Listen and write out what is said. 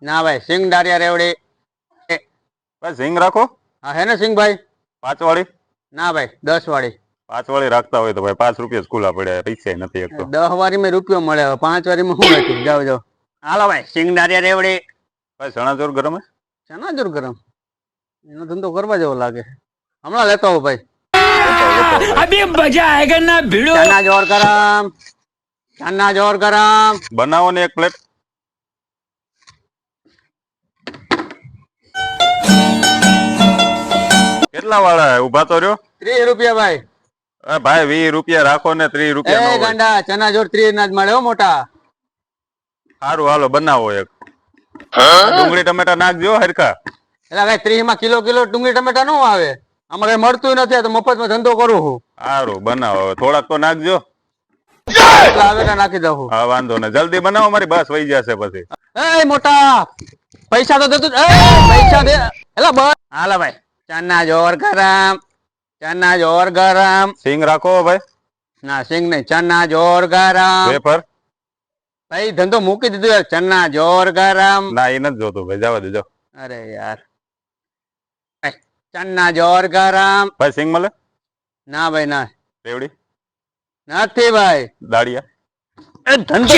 ના ભાઈ સિંગ દારિયા રેવડી ભાઈ સિંગ રાખો. હા હે ને સિંગ ભાઈ 5 વાળી. ના ભાઈ 10 વાળી 5 વાળી રાખતા હોય તો ભાઈ 5 રૂપિયા સ્કૂલા પડ્યા, પૈસા નથી એક તો. 10 વાળી માં રૂપિયો મળે, 5 વાળી માં શું હતું? જાઓ જાઓ હાલો ભાઈ સિંગ દારિયા રેવડી. ભાઈ ચણાચોર ગરમ હે? ચણાચોર ગરમ એનો ધંધો કરવા જેવો લાગે, હમણાં લેતો આવું ભાઈ. अभी मजा आएगा ना भिड़ो। चना जोर गरम, चना जोर गरम। બનાવો ને એક પ્લેટ. કેટલા વાળા ઉભા તો રહ્યો? 30 રૂપિયા ભાઈ. ભાઈ 20 રૂપિયા રાખો ને 30 રૂપિયા નો એ હોય. ગાંડા ચના જોર 30 ના જ મળે હો મોટા. સારું હાલો બનાવો એક. ડુંગળી ટમેટા નાખજો હરખા. એટલે ભાઈ 30 માં કિલો ડુંગળી ટમેટા નો આવે, આમાં કઈ મળતું નથી તો મફત માં ધંધો કરું છું. સારું બનાવો, થોડાક તો નાખજો. આવે નાખી દઉં. હા વાંધો ને, જલ્દી બનાવો, મારી બસ વહી જશે પછી. એ મોટા પૈસા તો દેતું, પૈસા દે. એટલે બસ હાલો ભાઈ ચના જોર ગરમ, ચના જોર ગરમ. સિંગ રાખો ભાઈ. ના સિંગ નહીં, ચના જોર ગરમ. વેફર ભાઈ ધંધો મૂકી દીધું યાર. ચના જોર ગરમ. ના એ નથી જોતું ભાઈ, જવા દેજો. અરે યાર ચના જોર ગરમ. ભાઈ સિંગ મળે? ના ભાઈ ના રેવડી નથી ભાઈ. દાળિયા એ ધંધો